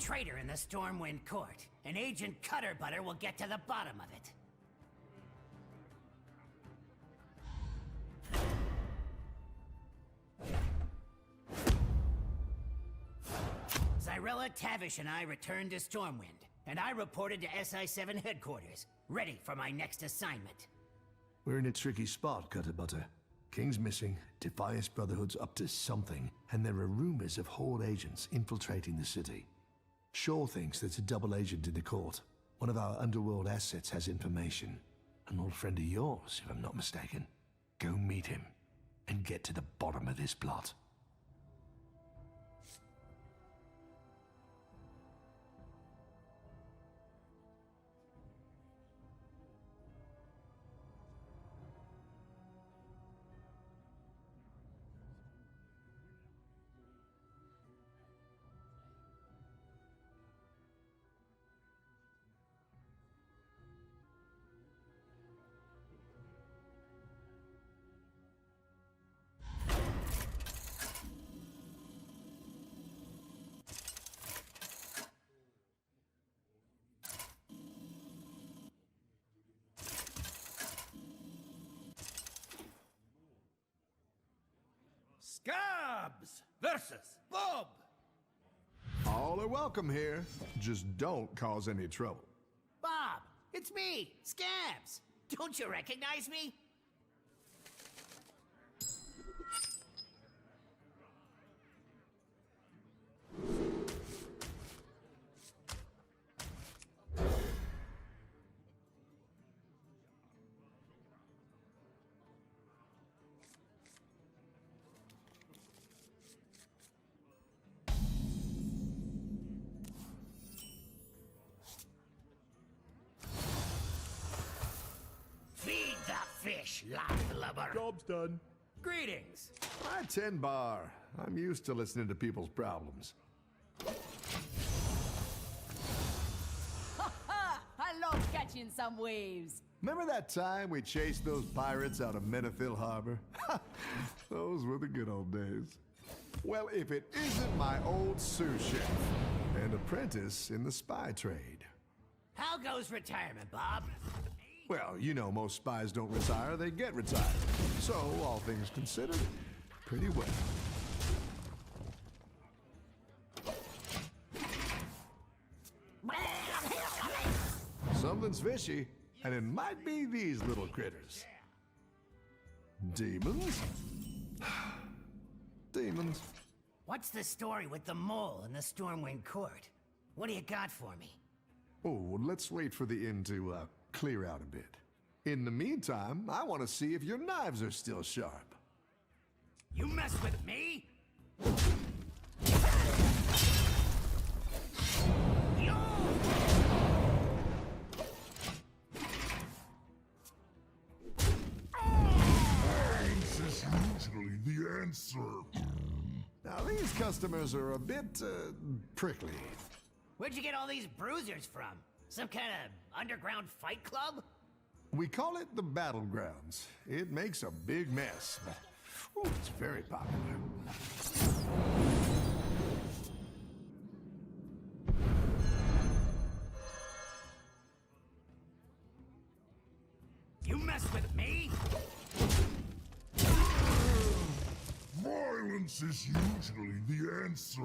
traitor in the Stormwind Court, and Agent Cutterbutter will get to the bottom of it. Zyrella, Tavish, and I returned to Stormwind, and I reported to SI-7 headquarters, ready for my next assignment. We're in a tricky spot, Cutterbutter. King's missing, Defiance Brotherhood's up to something, and there are rumors of Horde agents infiltrating the city. Shaw thinks there's a double agent in the court. One of our underworld assets has information. An old friend of yours, if I'm not mistaken. Go meet him, and get to the bottom of this plot. Scabbs versus Bob. All are welcome here. Just don't cause any trouble. Bob, it's me, Scabbs. Don't you recognize me? Feed the fish, landlubber. Job's done. Greetings. I 10 bar. I'm used to listening to people's problems. I love catching some waves. Remember that time we chased those pirates out of Menethil Harbor? Those were the good old days. Well, if it isn't my old sous chef and apprentice in the spy trade. How goes retirement, Bob? Well, you know most spies don't retire, they get retired. So, all things considered, pretty well. Something's fishy, and it might be these little critters. Demons? Demons. What's the story with the mole in the Stormwind Court? What do you got for me? Oh, let's wait for the inn to clear out a bit. In the meantime, I want to see if your knives are still sharp. You mess with me? This is usually the answer. Now, these customers are a bit, prickly. Where'd you get all these bruisers from? Some kind of underground fight club? We call it the Battlegrounds. It makes a big mess, but it's very popular. You mess with me? Violence is usually the answer.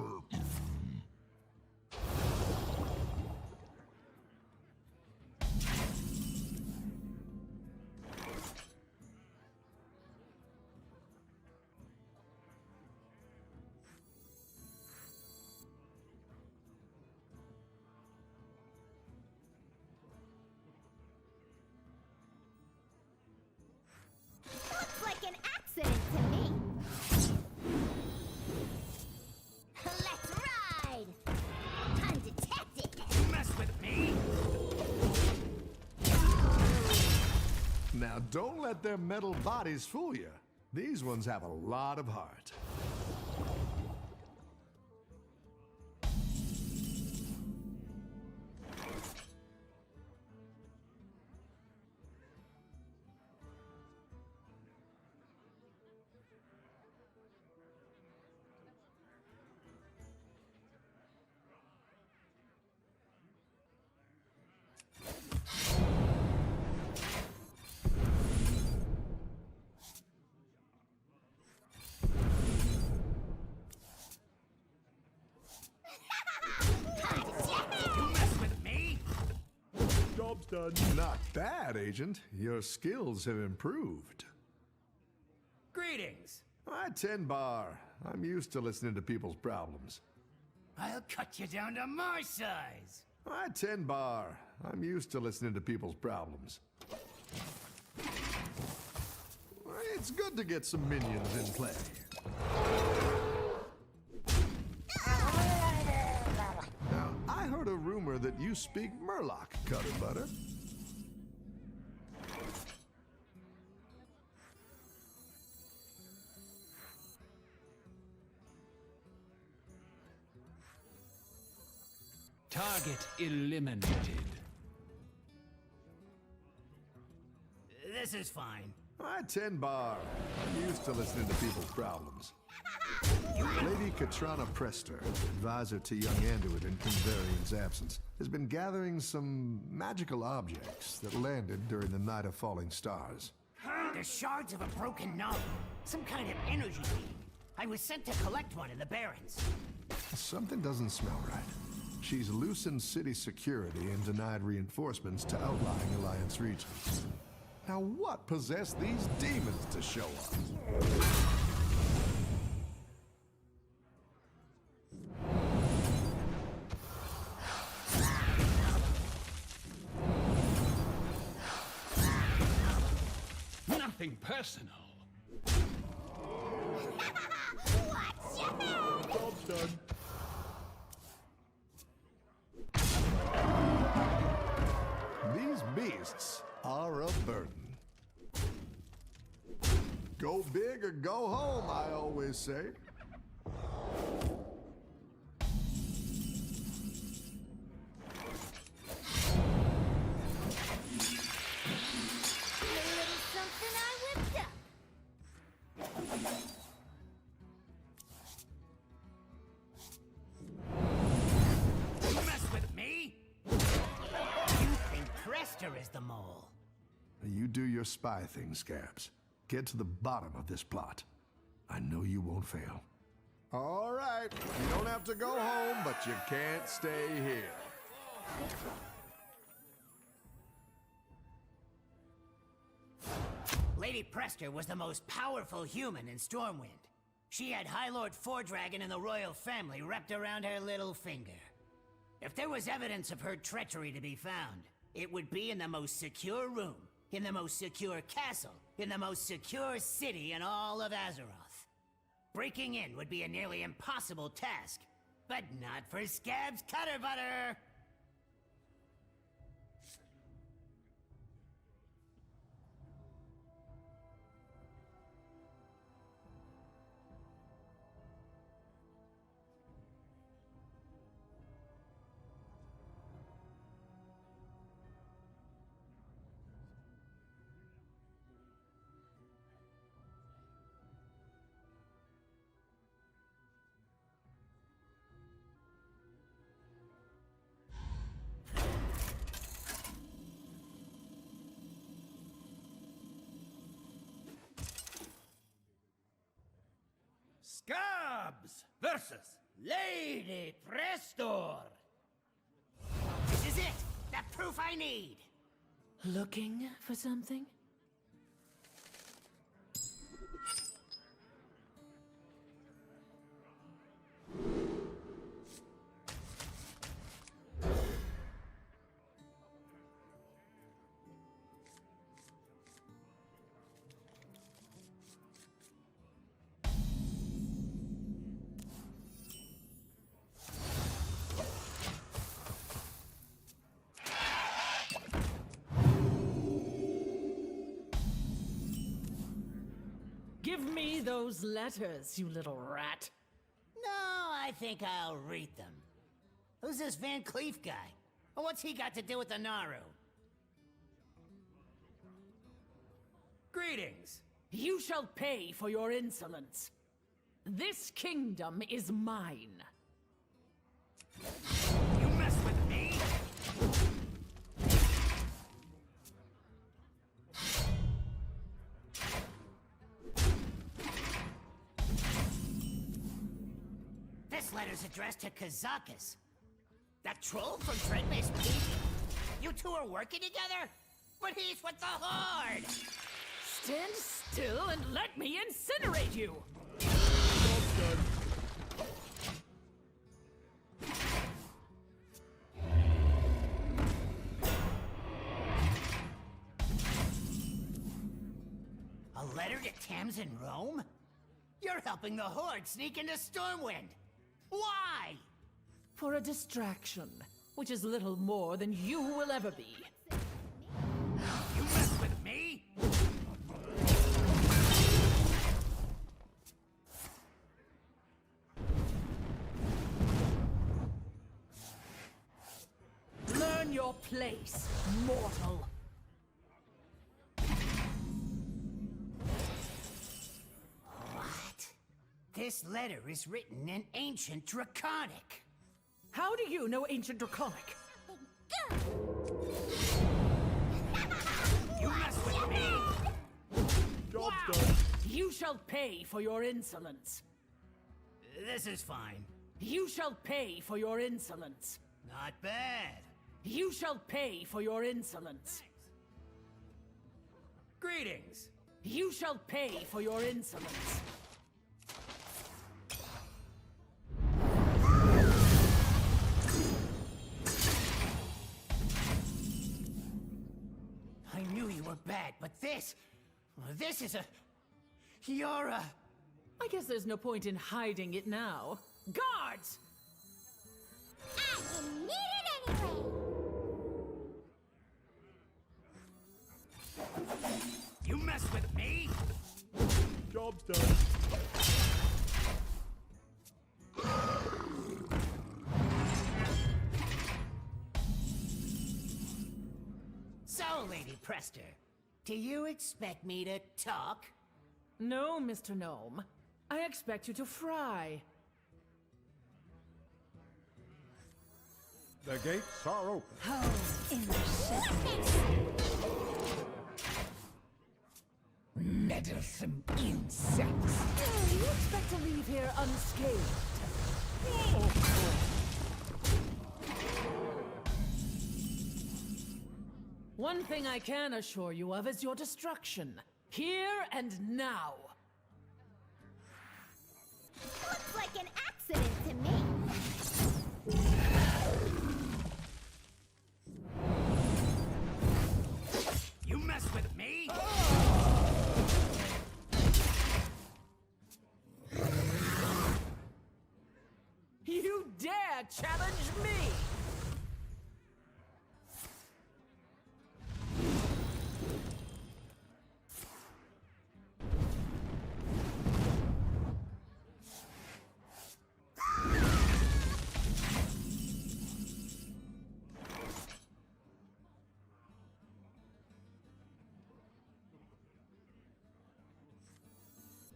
Looks like an accident to me. Let's ride! Undetected! You mess with me? Now, don't let their metal bodies fool you. These ones have a lot of heart. done. Not bad, Agent. Your skills have improved. Greetings. I 10 bar. I'm used to listening to people's problems. I'll cut you down to my size. I 10 bar. I'm used to listening to people's problems. It's good to get some minions in play. Now, I heard a rumor that you speak Murloc, Cutterbutter. Target eliminated. This is fine. I 10 bar. I'm used to listening to people's problems. Lady Katrana Prestor, advisor to young Anduin in Convarian's absence, has been gathering some magical objects that landed during the Night of Falling Stars. They're shards of a broken novel. Some kind of energy being. I was sent to collect one in the Barrens. Something doesn't smell right. She's loosened city security and denied reinforcements to outlying Alliance regions. Now what possessed these demons to show up? Nothing personal. Watch your head! Job's done. These beasts are a burden. Go big or go home, I always say. A little something I whipped up. You mess with me? You think Prestor is the mole? You do your spy thing, Scabbs. Get to the bottom of this plot. I know you won't fail. All right. You don't have to go home, but you can't stay here. Lady Prestor was the most powerful human in Stormwind. She had High Lord Fordragon and the royal family wrapped around her little finger. If there was evidence of her treachery to be found, it would be in the most secure room, in the most secure castle, in the most secure city in all of Azeroth. Breaking in would be a nearly impossible task, but not for Scabbs Cutterbutter! Scabbs versus Lady Prestor! This is it! The proof I need! Looking for something? Give me those letters, you little rat. No, I think I'll read them. Who's this VanCleef guy? And what's he got to do with the Naru? Greetings! You shall pay for your insolence. This kingdom is mine. You mess with me? This letter's addressed to Kazakus. That troll from Dreadmist Peak? You two are working together? But he's with the Horde! Stand still and let me incinerate you! A letter to Thames in Rome? You're helping the Horde sneak into Stormwind! Why? For a distraction, which is little more than you will ever be. You mess with me? Learn your place, mortal. What? This letter is written in ancient Draconic. How do you know ancient Draconic? You mess with me? Job's done. You shall pay for your insolence. This is fine. You shall pay for your insolence. Not bad. You shall pay for your insolence. Greetings. You shall pay for your insolence. I knew you were bad, but this is you're a... I guess there's no point in hiding it now. Guards! I didn't need it anyway. You mess with me? Job's done. So, Lady Prestor, do you expect me to talk? No, Mr. Gnome. I expect you to fry. The gates are open. Home in the shadows. Meddlesome insects. You expect to leave here unscathed? One thing I can assure you of is your destruction. Here and now. Looks like an accident to me. You mess with me? You dare challenge me?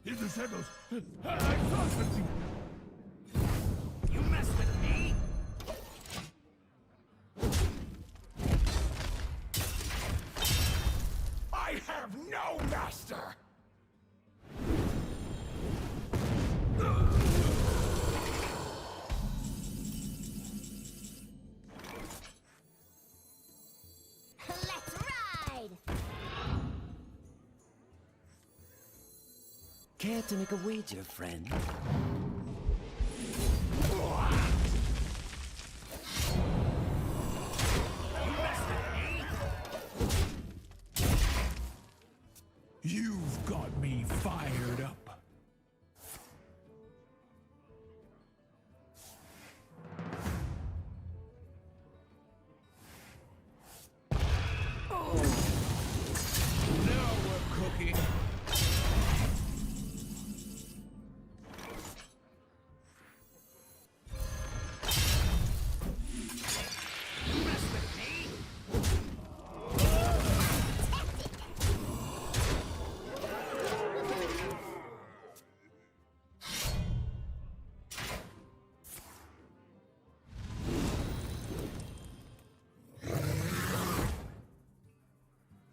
In the shadows, I saw something. You mess with me? I have no master! Let's ride. Care to make a wager, friend? You've got me fired up. Now we're cooking.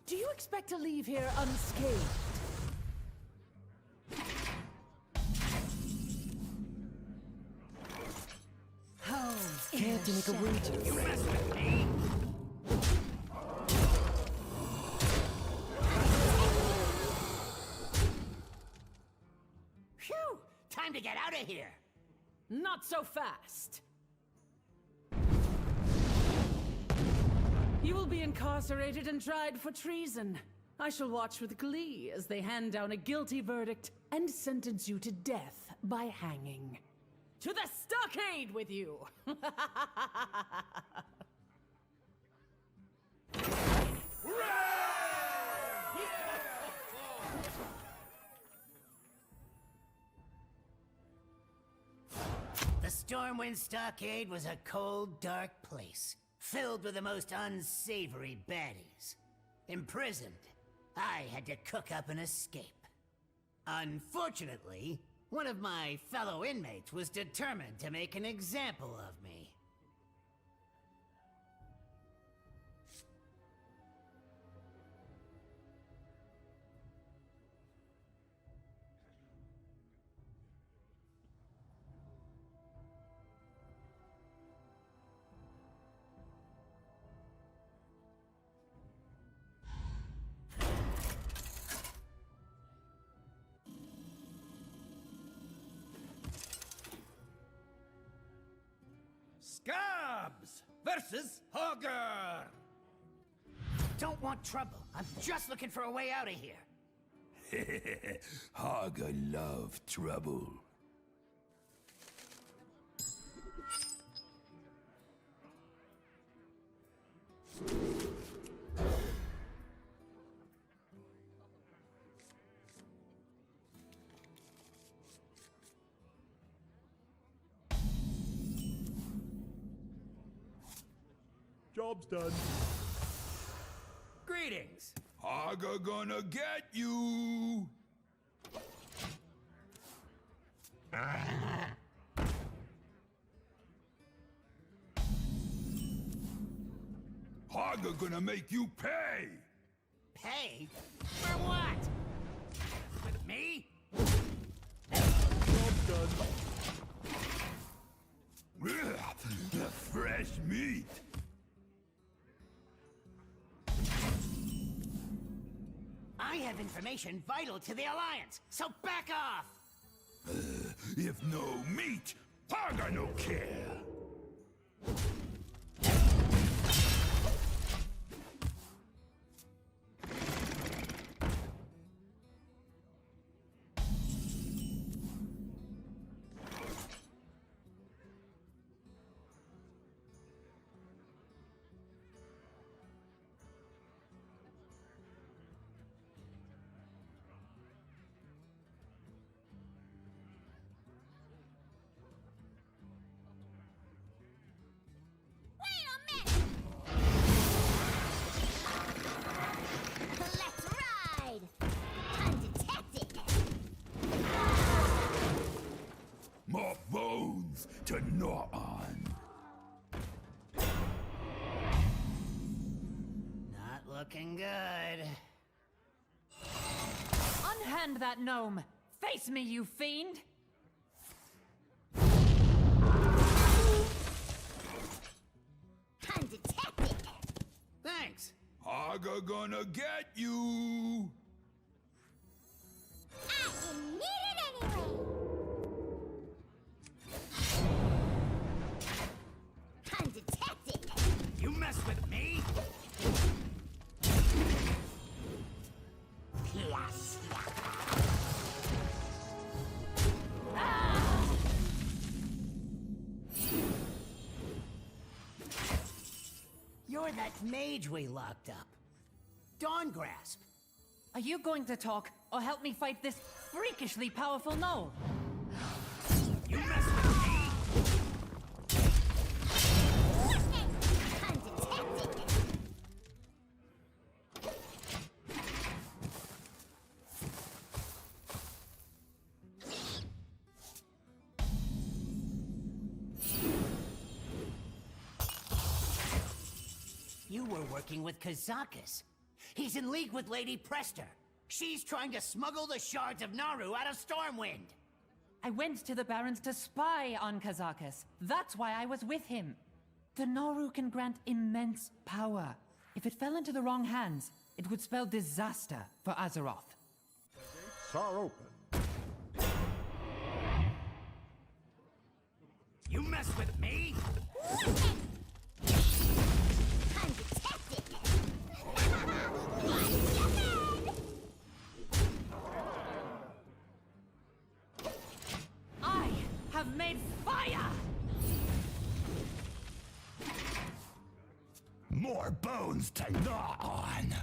Do you expect to leave here unscathed? Home in Care the to make a shadows. wager, You friend? mess with me? of here! Not so fast. You will be incarcerated and tried for treason. I shall watch with glee as they hand down a guilty verdict and sentence you to death by hanging. To the stockade with you! The Stormwind Stockade was a cold, dark place, filled with the most unsavory baddies. Imprisoned, I had to cook up an escape. Unfortunately, one of my fellow inmates was determined to make an example of me. Scabbs versus Hogger! Don't want trouble. I'm just looking for a way out of here. Hogger love trouble. Job's done. Greetings! Hogger gonna get you! Hogger gonna make you pay! Pay? For what? With me? Job's done. Fresh meat! I have information vital to the Alliance, so back off! If no meat, Hogger no care! To gnaw on. Not looking good. Unhand that gnome! Face me, you fiend! Undetected! Thanks. Hogger gonna get you! I didn't need it anyway! Undetected! You mess with me? You're that mage we locked up. Dawn Grasp. Are you going to talk, or help me fight this freakishly powerful gnoll? You mess with me? Undetected! You were working with Kazakus. He's in league with Lady Prestor. She's trying to smuggle the shards of Naru out of Stormwind. I went to the Barrens to spy on Kazakus. That's why I was with him. The Naru can grant immense power. If it fell into the wrong hands, it would spell disaster for Azeroth. Gates are open. mess with me? I'm detected. Watch your head. I have made fire! More bones to gnaw on.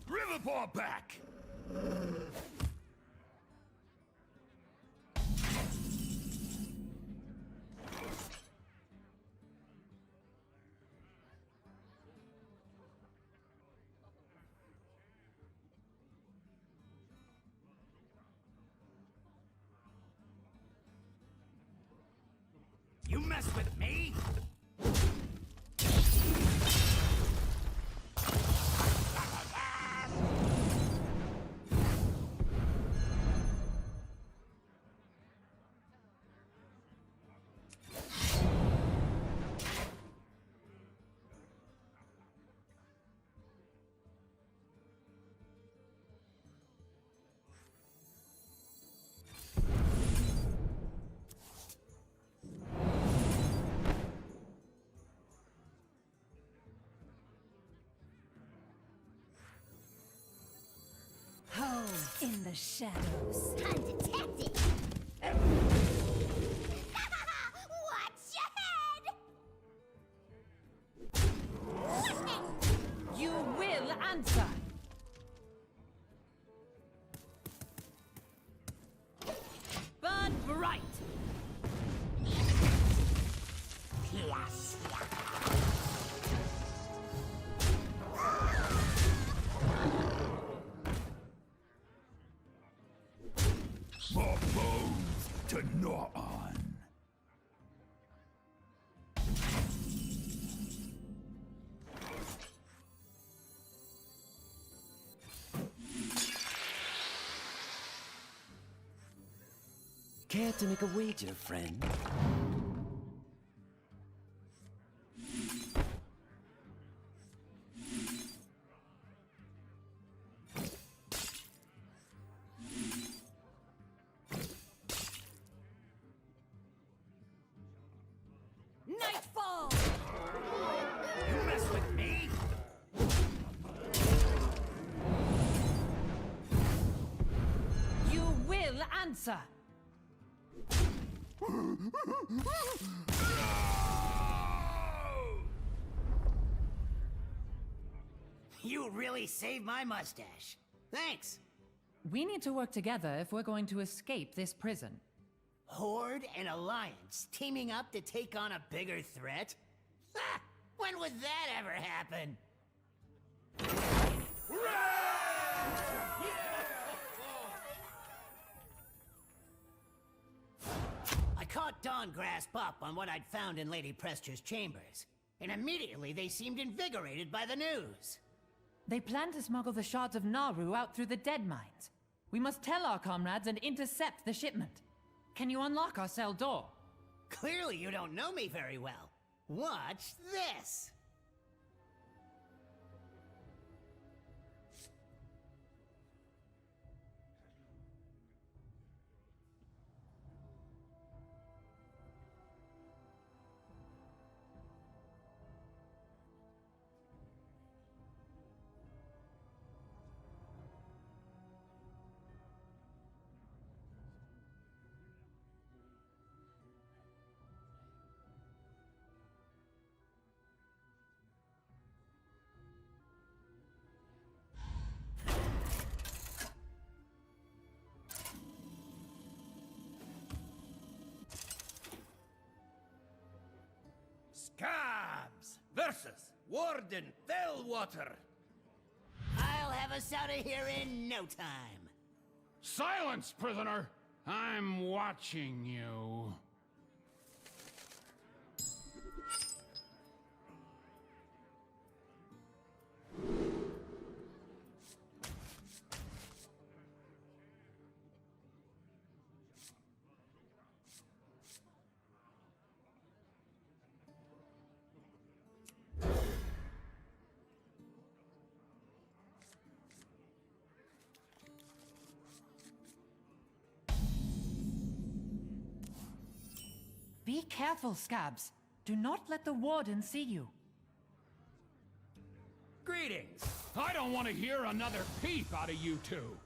Riverpaw back! You mess with me? Cove in the shadows. I'm detected. Watch your head. You will answer! Burn bright! More bones to gnaw on. Care to make a wager, friend? Nightfall! You mess with me? You will answer! You really saved my mustache. Thanks. We need to work together if we're going to escape this prison. Horde and Alliance teaming up to take on a bigger threat? Ha! When would that ever happen? I caught Dawn grasp up on what I'd found in Lady Prestor's chambers, and immediately they seemed invigorated by the news. They plan to smuggle the shards of Naru out through the Deadmines. We must tell our comrades and intercept the shipment. Can you unlock our cell door? Clearly you don't know me very well. Watch this! Scabbs versus Warden Thelwater. I'll have us out of here in no time. Silence, prisoner! I'm watching you. Be careful, Scabbs. Do not let the Warden see you. Greetings. I don't want to hear another peep out of you two.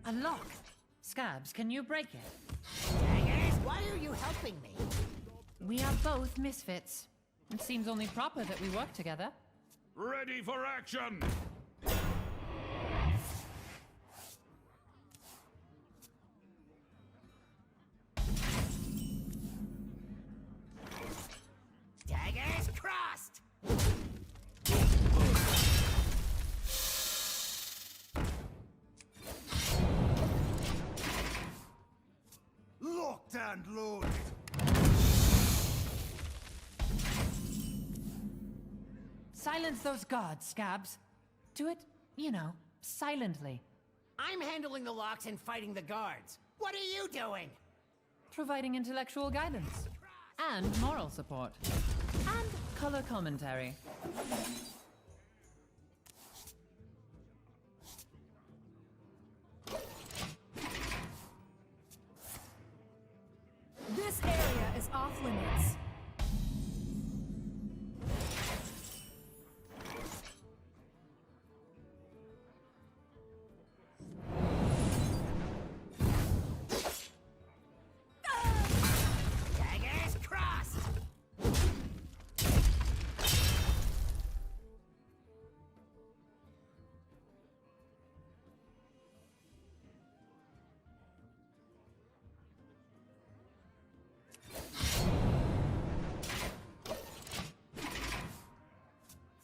A lock. Scabbs, can you break it? Daggers, why are you helping me? We are both misfits. It seems only proper that we work together. Ready for action! Daggers crossed! Locked and loaded! Silence those guards, Scabbs. Do it, you know, silently. I'm handling the locks and fighting the guards. What are you doing? Providing intellectual guidance. And moral support. And color commentary. This area is off limits. Daggers crossed!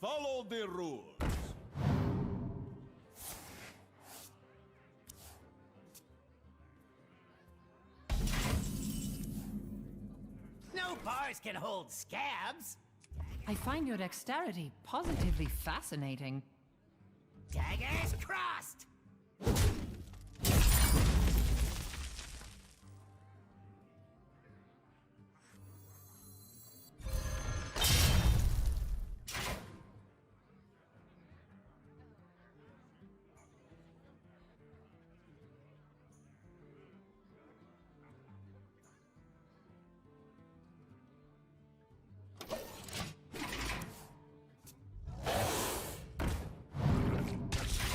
Follow the rules. No bars can hold Scabbs! I find your dexterity positively fascinating. Daggers crossed!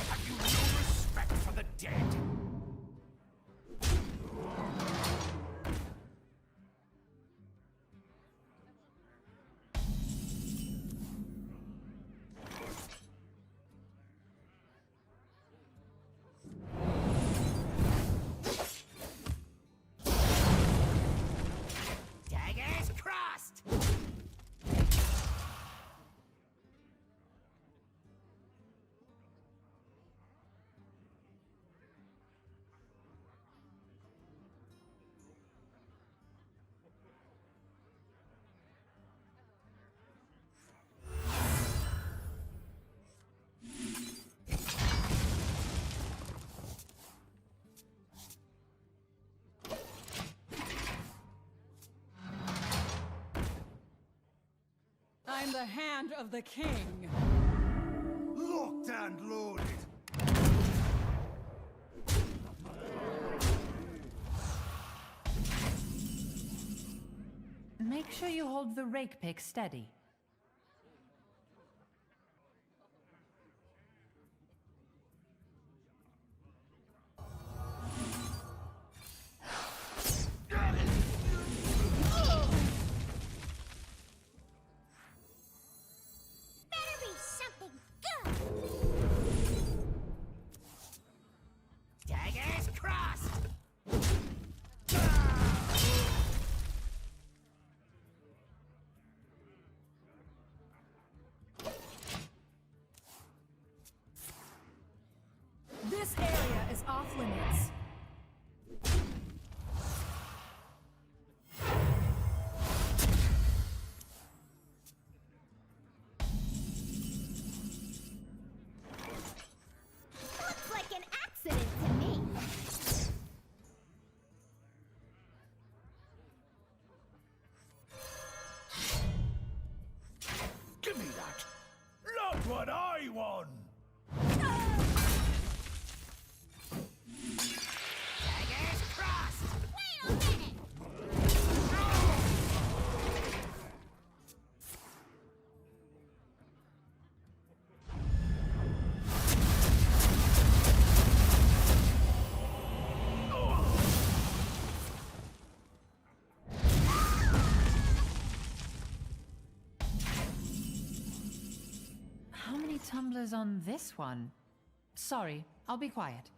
Have you no respect for the dead? Daggers crossed! I'm the hand of the king. Locked and loaded. Make sure you hold the rake pick steady. Better be something good. Daggers crossed! tumblers on this one. Sorry, I'll be quiet.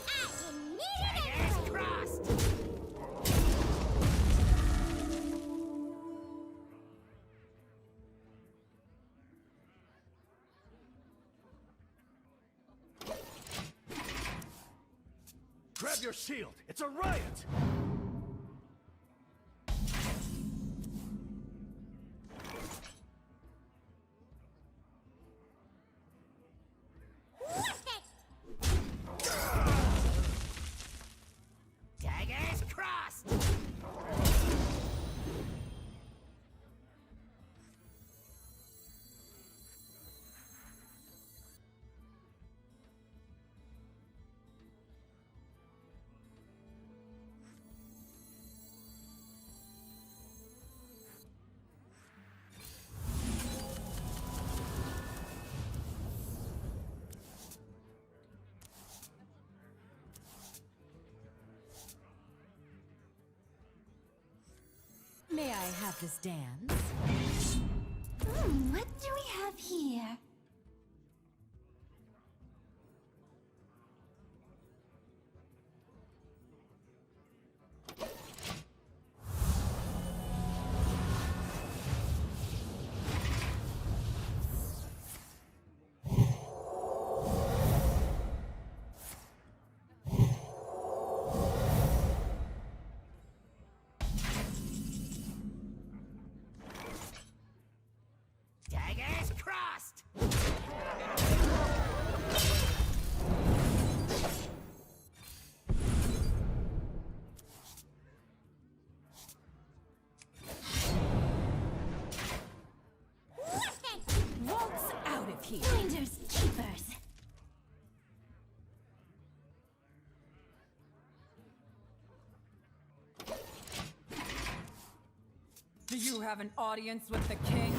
I didn't need it anyway. Crossed! Grab your shield! It's a riot! Daggers crossed! May I have this dance? What do we have here? Daggers crossed! Waltz out of here! Finders keepers. Do you have an audience with the king?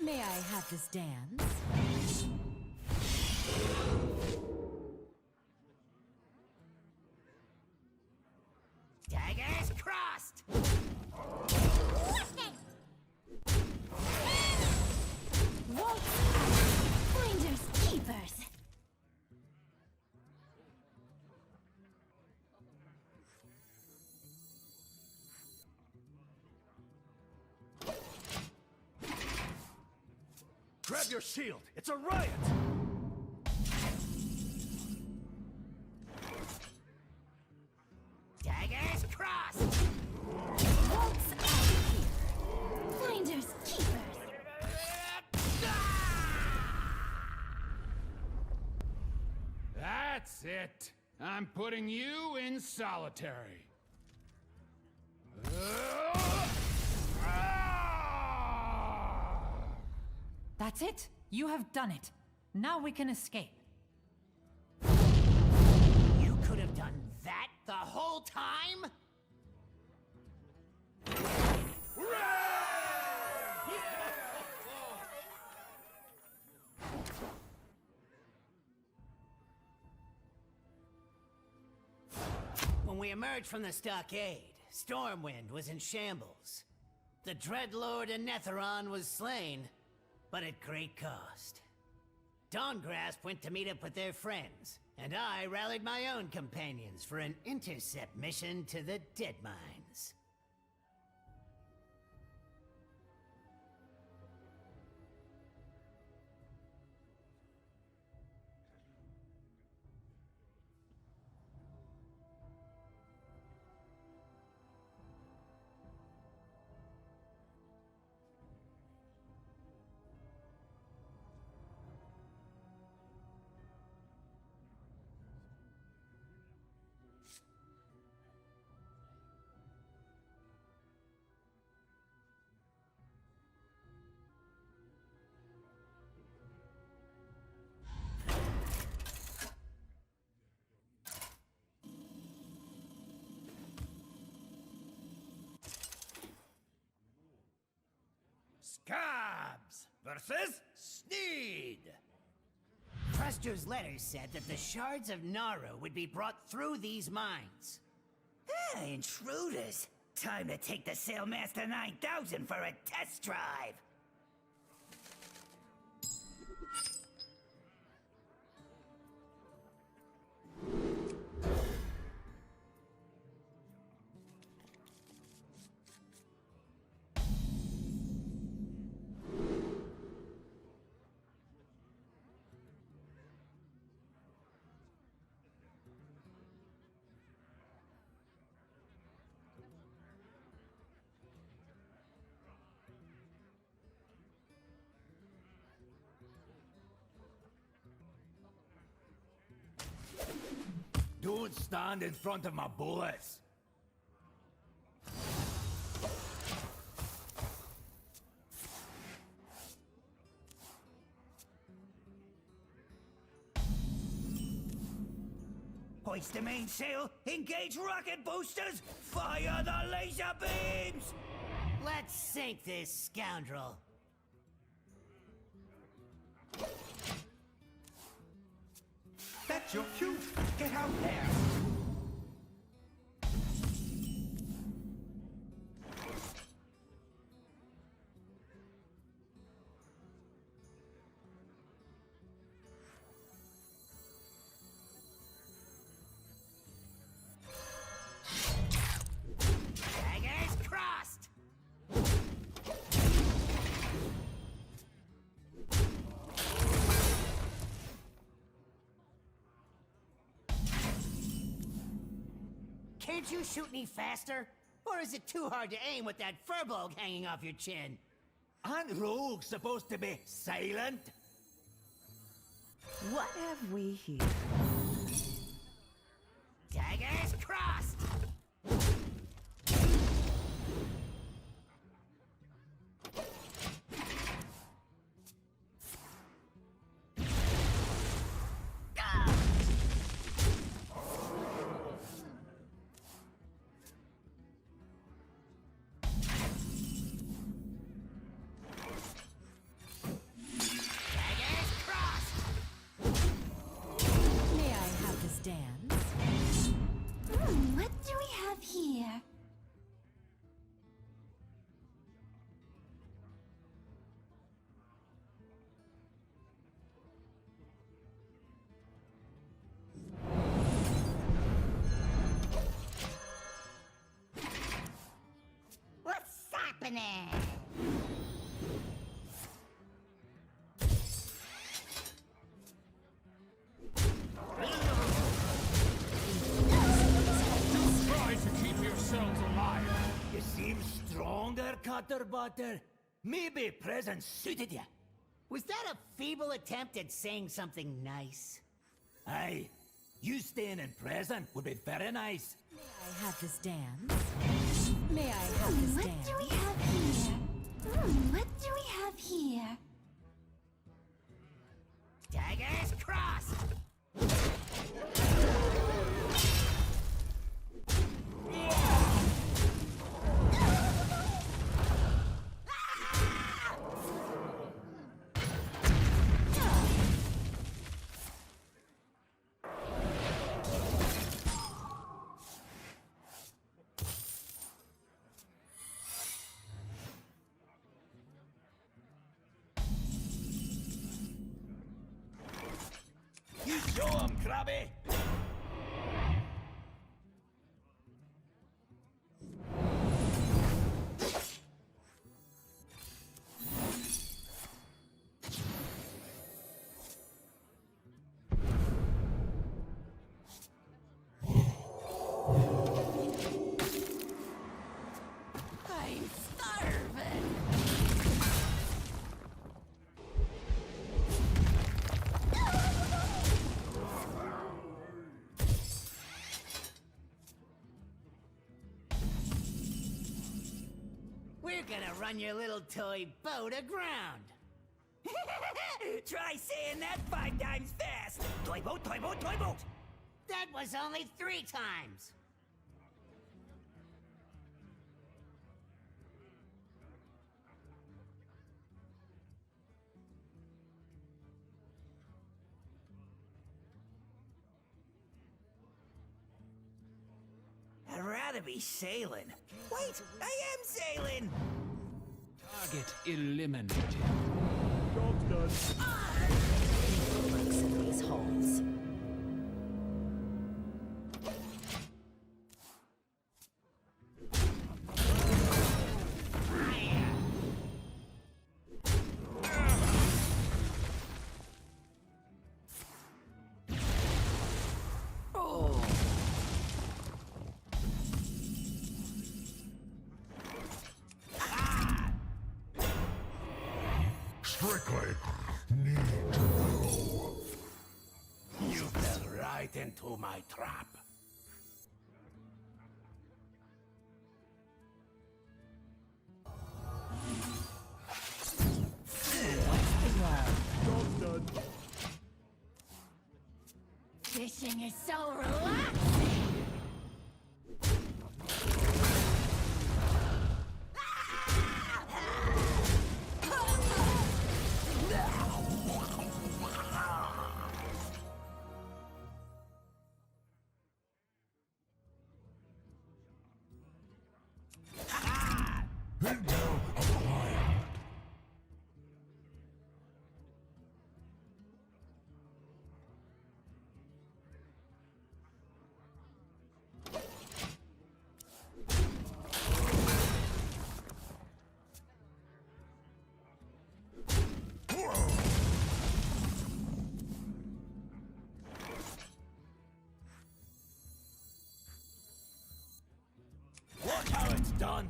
May I have this dance? Daggers crossed! Waltz out. Finders keepers. Grab your shield! It's a riot! Daggers crossed! Waltz out of here. Finders keepers. That's it. I'm putting you in solitary. That's it. You have done it. Now we can escape. You could have done that the whole time? When we emerged from the stockade, Stormwind was in shambles. The Dreadlord Anetheron was slain, but at great cost. Dawngrasp went to meet up with their friends, and I rallied my own companions for an intercept mission to the Deadmines. says Sneed. Prestor's letters said that the shards of Naru would be brought through these mines. Ah, intruders. Time to take the Sailmaster 9000 for a test drive. Don't stand in front of my bullets. Hoist the mainsail, engage rocket boosters, fire the laser beams! Let's sink this scoundrel. That's your cue. Get out there. Daggers crossed! Can't you shoot any faster? Or is it too hard to aim with that furbolg hanging off your chin? Aren't rogues supposed to be silent? What have we here? Daggers crossed! May I have this dance? What do we have here? What's happening? Try to keep yourselves alive. You seem stronger, Cutterbutter. Maybe present suited you. Was that a feeble attempt at saying something nice? Aye, you staying in present would be very nice. May I have this dance? May I have this What dance? do we have here? What do we have here? Daggers crossed! You show 'em, Krabby! I'm starving. We're gonna run your little toy boat aground. Try saying that 5 times fast! Toy boat, toy boat, toy boat! That was only 3 times. gotta be sailing. Wait, I am sailing! Target eliminated. Job's done. Mercenaries halls. Strictly need to know. You fell right into my trap. Job's done. Fishing is so relaxing. Intel acquired. Watch how it's done.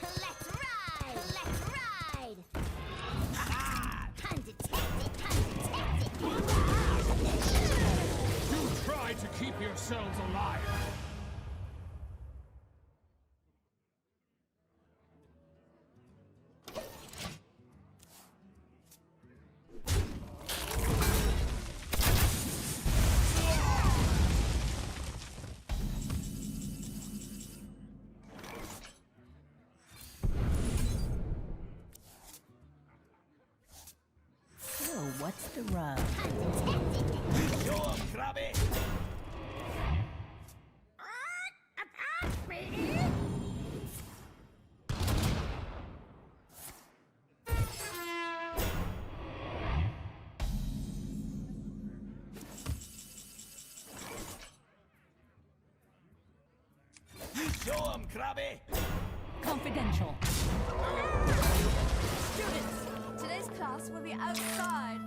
Let's ride! Let's ride! Undetected! Undetected! Do try to keep yourselves alive. So, what's the rub? Show 'em, Krabby! Show 'em, Krabby! Confidential. Students, today's class will be outside.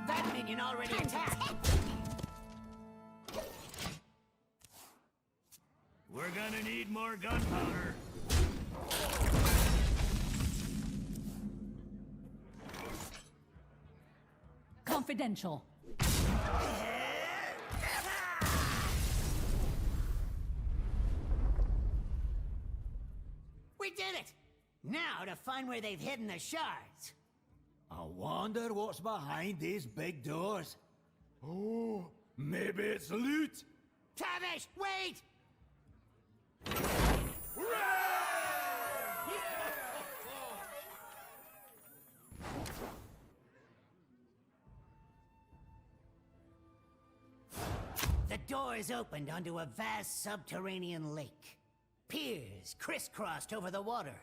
That minion already attacked. We're gonna need more gunpowder. Confidential. We did it! Now to find where they've hidden the shards. I wonder what's behind these big doors. Oh, maybe it's loot. Tavish, wait! The doors opened onto a vast subterranean lake. Piers crisscrossed over the water.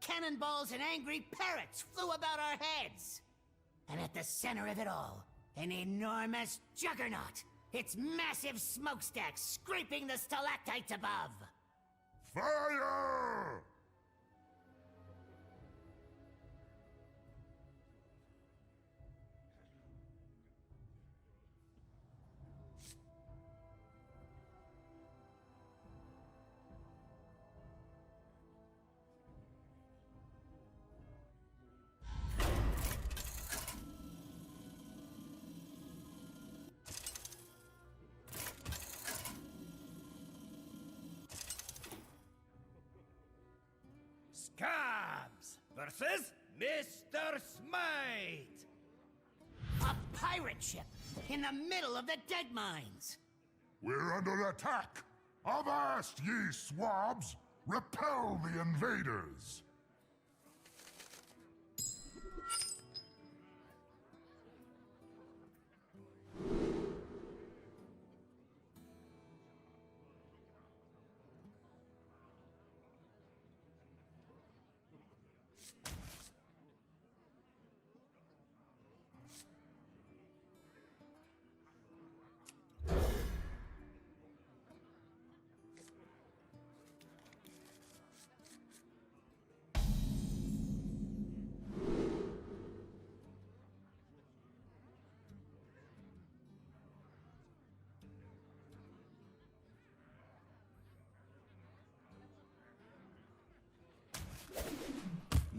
Cannonballs and angry parrots flew about our heads. And at the center of it all, an enormous juggernaut. Its massive smokestacks scraping the stalactites above. Fire! Scabbs versus Mr. Smite. A pirate ship in the middle of the Deadmines. We're under attack. Avast, ye swabs! Repel the invaders!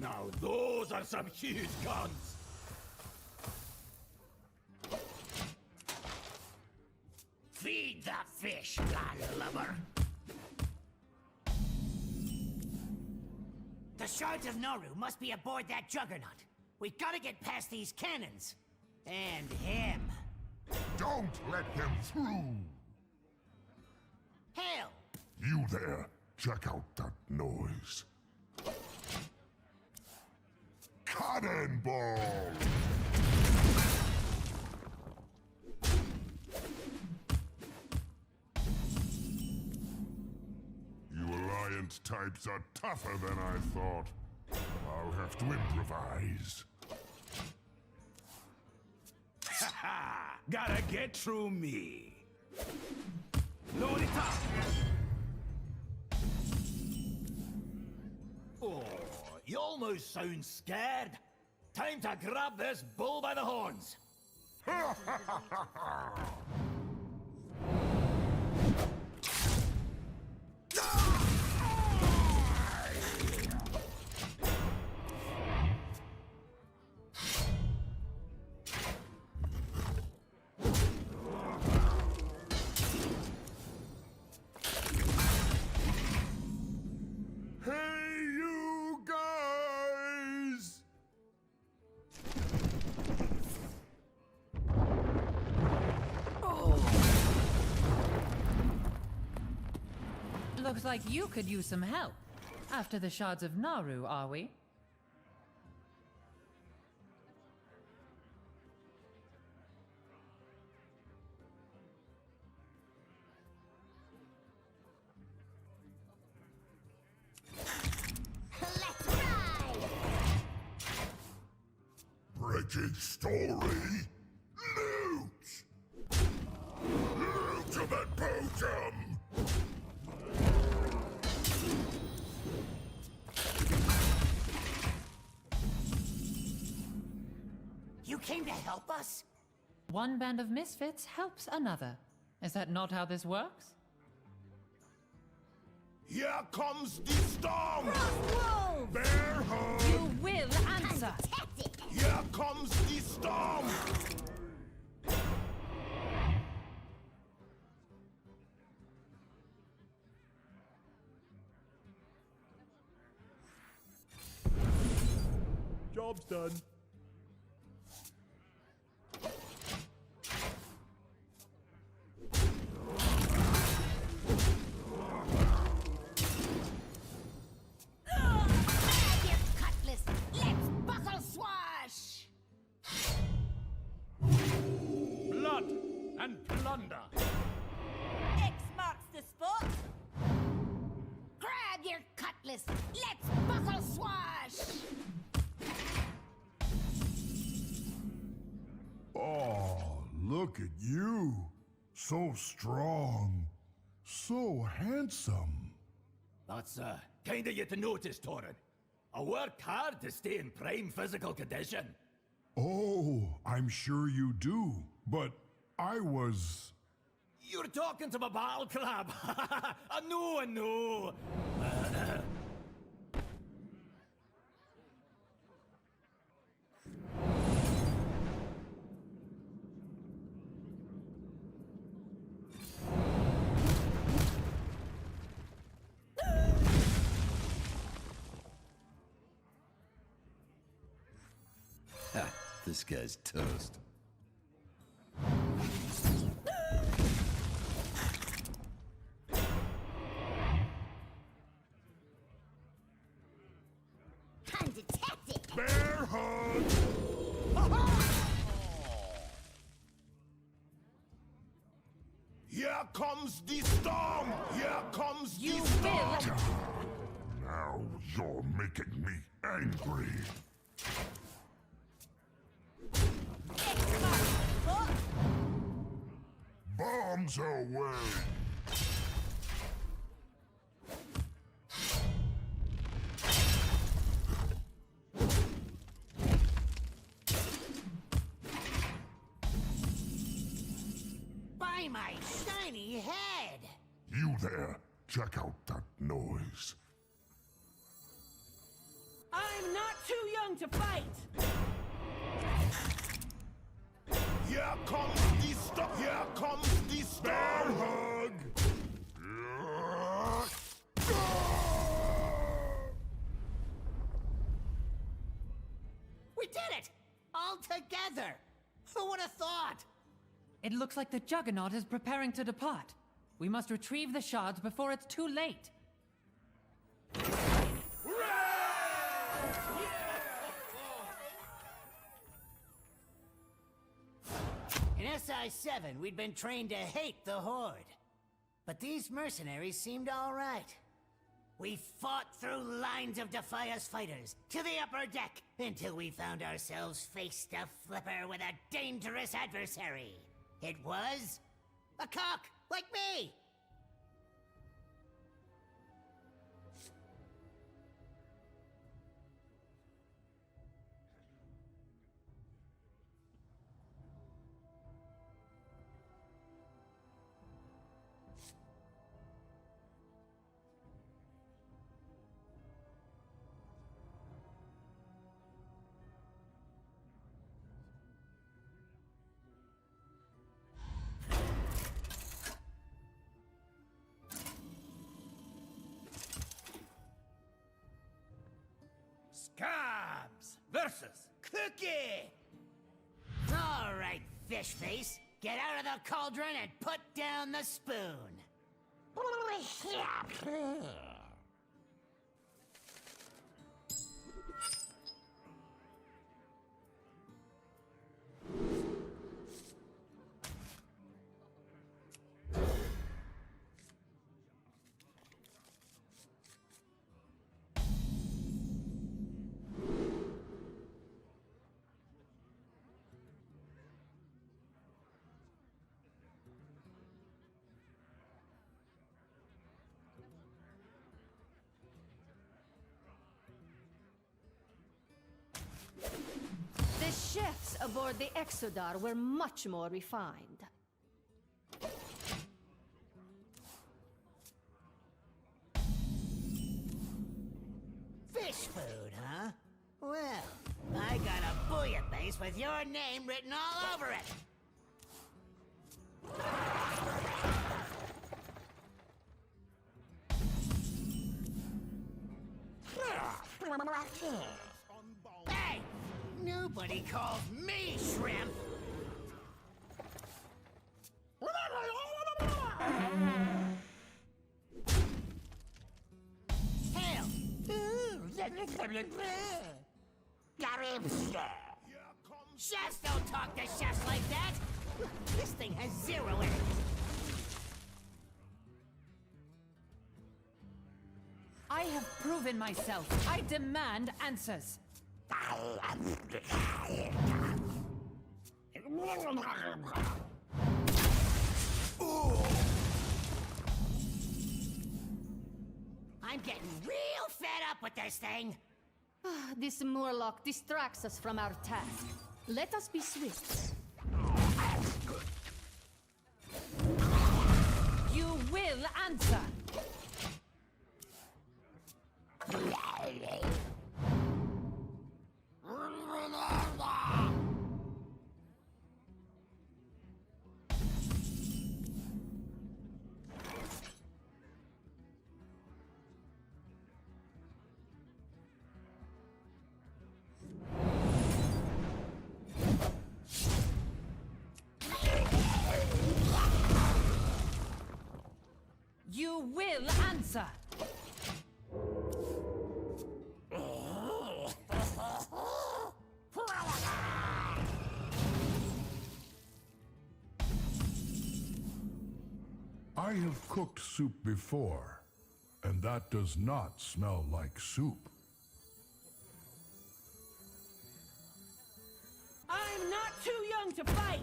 Now those are some huge guns! Feed the fish, landlubber! The shards of Nauru must be aboard that juggernaut. We gotta get past these cannons. And him. Don't let him through! Hell! You there, check out that noise. Cannonball! You Alliance types are tougher than I thought. I'll have to improvise. Haha! Gotta get through me! Load it up! Oh, you almost sound scared. Time to grab this bull by the horns. Looks like you could use some help. After the shards of Nauru, are we? Let's ride! Breaking story? Loot! Ultimate Potem! You came to help us? One band of misfits helps another. Is that not how this works? Here comes the storm! Wolves! Bear hug! You will answer! Here comes the storm! Job's done. Blood and plunder. X marks the spot. Grab your cutlass. Let's buckle swash. Oh, look at you. So strong. So handsome. That's, kind of you to notice, Torrin. I work hard to stay in prime physical condition. Oh, I'm sure you do. But I was... You're talking to my battle club. I know. This guy's toast. hug! Here comes the storm! Here comes the storm! Now you're making me angry. Bombs away! By my shiny head! You there, check out that noise. I'm not too young to fight! Here comes the storm! Here comes the storm! Hug! We did it! All together! Who would have thought? It looks like the Juggernaut is preparing to depart. We must retrieve the shards before it's too late. In SI-7, we'd been trained to hate the Horde. But these mercenaries seemed all right. We fought through lines of Defias fighters to the upper deck until we found ourselves face to flipper with a dangerous adversary. It was a cock like me. Scabbs versus Cookie! All right, fish face. Get out of the cauldron and put down the spoon. The chefs aboard the Exodar were much more refined. Fish food, huh? Well, I got a bouillabaisse with your name written all over it. Hey! Nobody calls me shrimp! Hell! Chefs don't talk to chefs like that! This thing has 0 in it! I have proven myself. I demand answers. I'm getting real fed up with this thing. This Murloc distracts us from our task. Let us be swift. You will answer. You will answer. I have cooked soup before, and that does not smell like soup. I'm not too young to fight!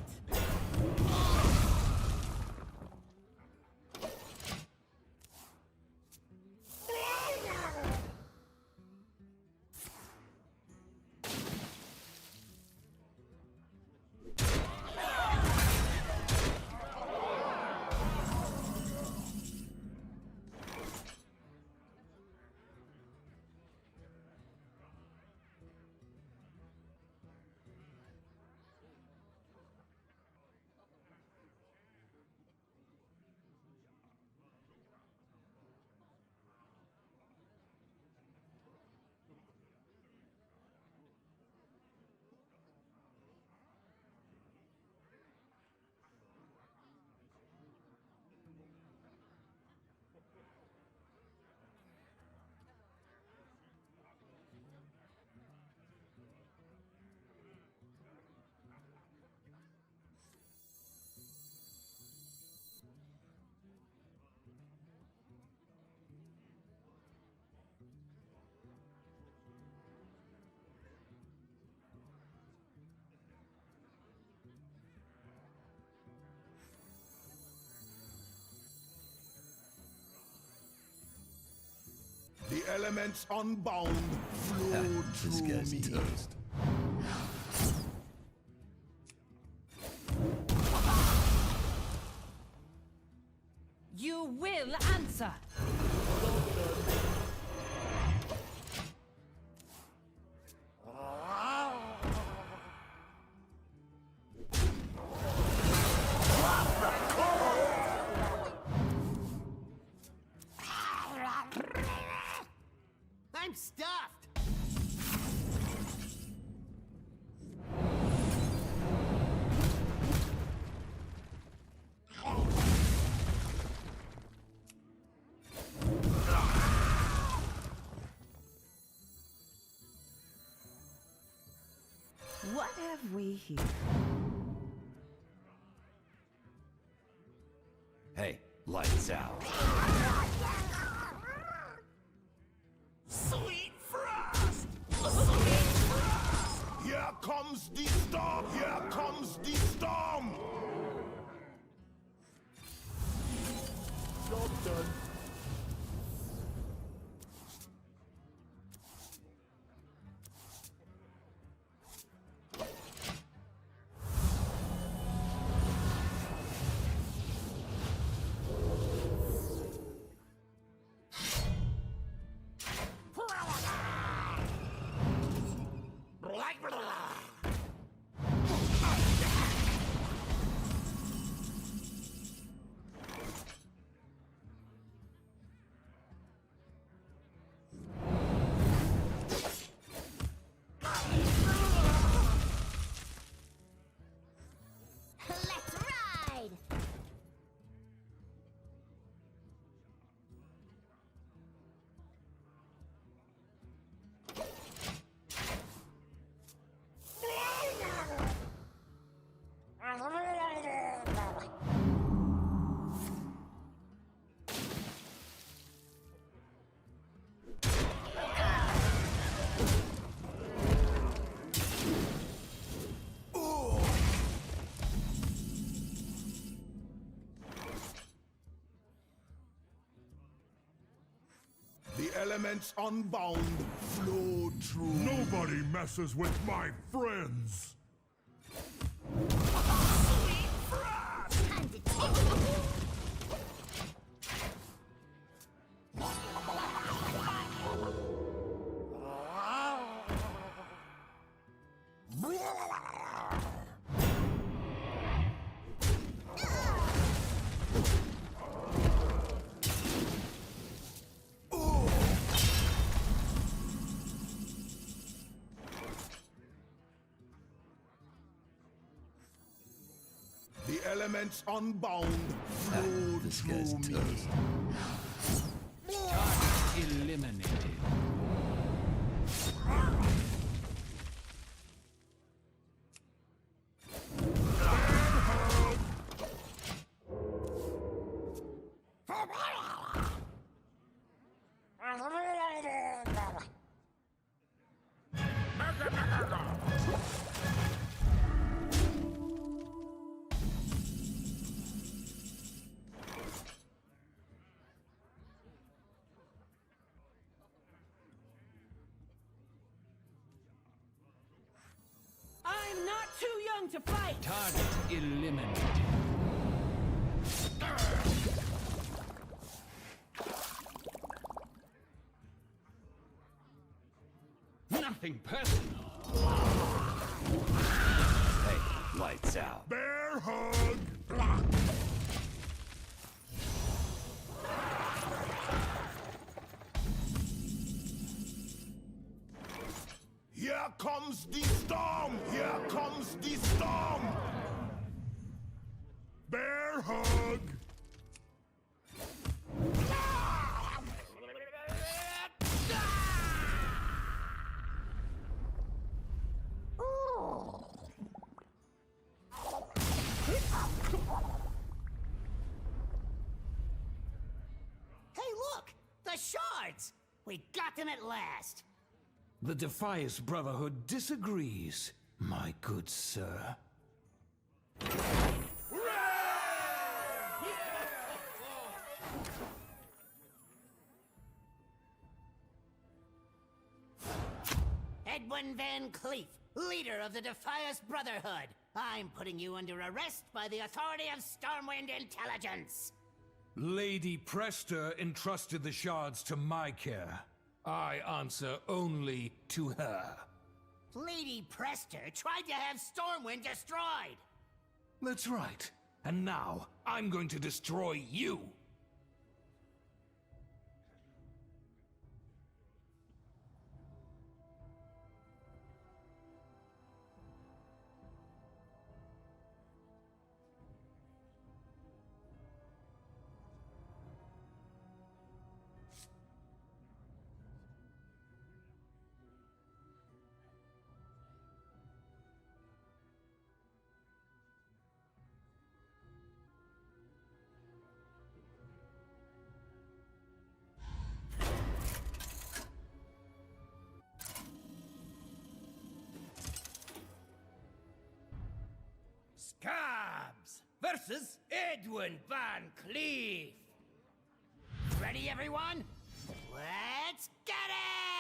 The elements unbound flow This through guy's me. toast. You will answer! I'm stuffed! What have we here? Hey, lights out. Sweet frost! Sweet frost! Here comes the storm! Here comes the storm! Job done. Let's ride! The elements unbound flow through. Nobody messes with my friends. Sweet frost! Time to take The elements unbound flow This guy's through me. toast. Eliminated. young to fight! Target eliminated. Nothing personal. Hey, lights out. Bear hug! Block! Here comes the storm! Here comes the storm! Bear hug! Hey, look! The shards! We got them at last! The Defias Brotherhood disagrees, my good sir. Edwin VanCleef, leader of the Defias Brotherhood. I'm putting you under arrest by the authority of Stormwind Intelligence. Lady Prestor entrusted the shards to my care. I answer only to her. Lady Prestor tried to have Stormwind destroyed. That's right. And now, I'm going to destroy you. Scabbs versus Edwin VanCleef. Ready, everyone? Let's get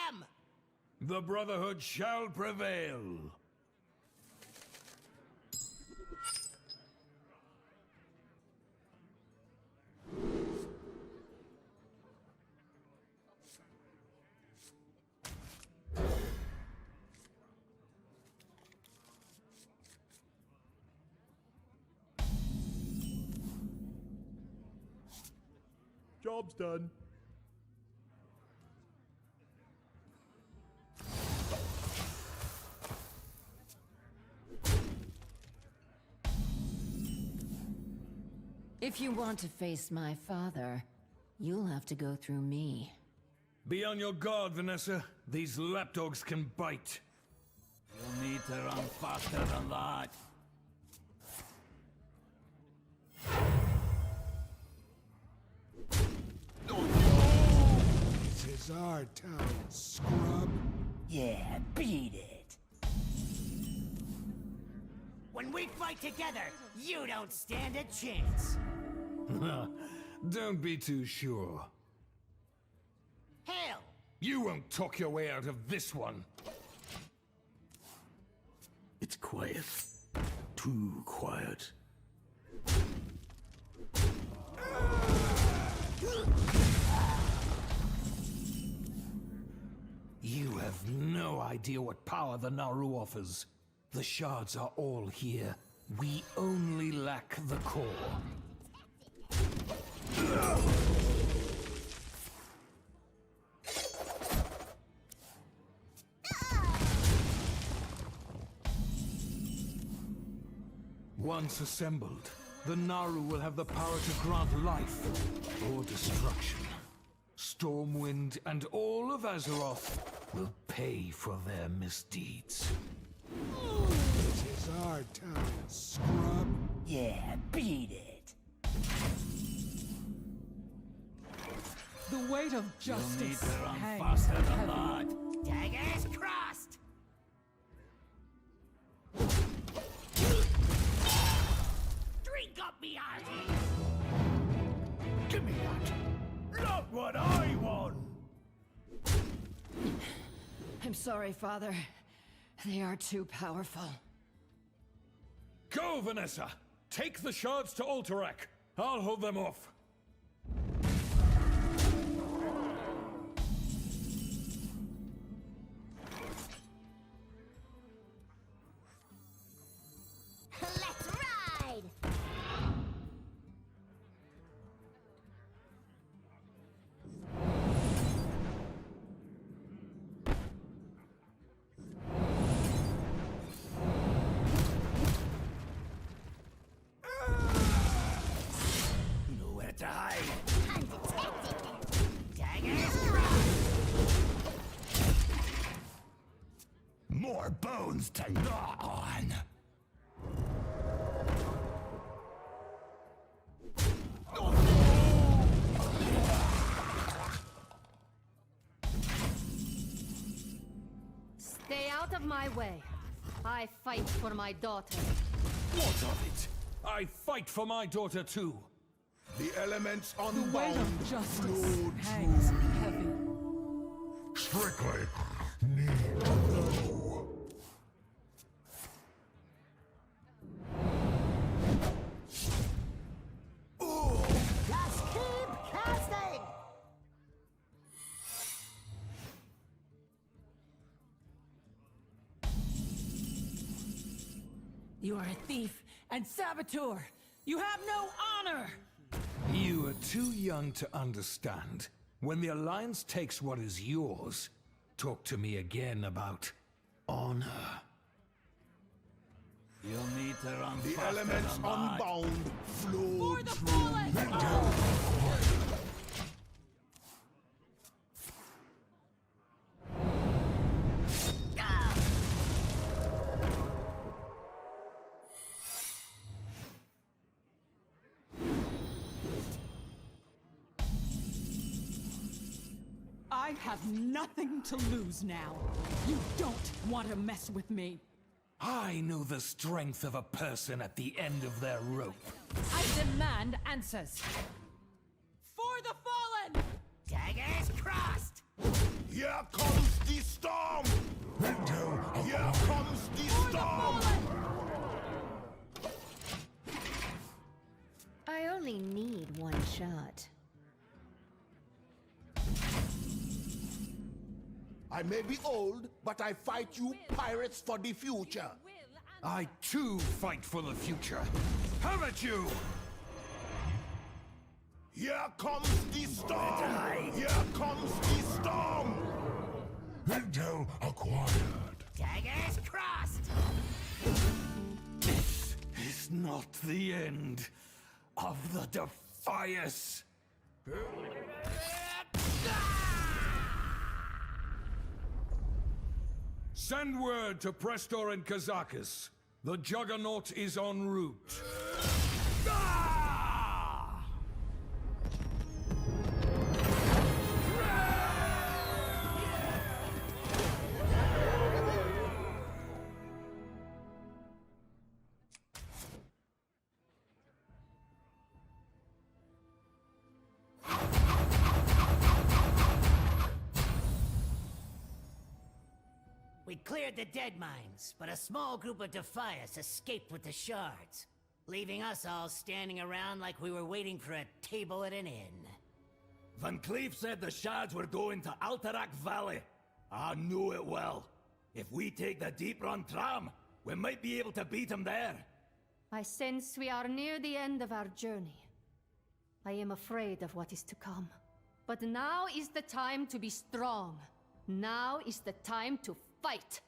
him! The Brotherhood shall prevail. Job's done. If you want to face my father, you'll have to go through me. Be on your guard, Vanessa. These lapdogs can bite. You'll need to run faster than that. This is our town, scrub. Yeah, beat it. When we fight together, you don't stand a chance. Don't be too sure. Hell, You won't talk your way out of this one. It's quiet. Too quiet. You have no idea what power the Naru offers. The shards are all here. We only lack the core. Once assembled, the Naru will have the power to grant life or destruction. Stormwind and all of Azeroth will pay for their misdeeds. This is our town, scrub. Yeah, beat it. The weight of justice. You'll need to run hangs faster than heavy. that. daggers crossed! Drink up me hearty! Give me that. Not what I want! I'm sorry, Father. They are too powerful. Go, Vanessa! Take the shards to Alterac. I'll hold them off. Let's ride! Nowhere to hide. Undetected! Daggers crossed! More bones to gnaw on. Stay out of my way. I fight for my daughter. What of it? I fight for my daughter too. The elements The weight unbound. of justice Flow hangs heavy. Strictly need to know. Just keep casting! You are a thief and saboteur! You have no honor! You are too young to understand. When the Alliance takes what is yours, talk to me again about honor. You'll need to run The faster elements than that. unbound. Flow For the through. fallen! I have nothing to lose now. You don't want to mess with me. I know the strength of a person at the end of their rope. I demand answers! For the fallen! Daggers crossed! Here comes the storm. Here comes the storm. I only need one shot. I may be old, but I fight you pirates for the future. I too fight for the future. Have at you! Here comes the storm. Here comes the storm. Intel acquired. Daggers crossed! This is not the end of the Defias. Send word to Prestor and Kazakus. The Juggernaut is en route. We cleared the Deadmines, but a small group of Defias escaped with the shards, leaving us all standing around like we were waiting for a table at an inn. VanCleef said the shards were going to Alterac Valley. I knew it well. If we take the Deep Run tram, we might be able to beat him there. I sense we are near the end of our journey. I am afraid of what is to come. But now is the time to be strong. Now is the time to fight.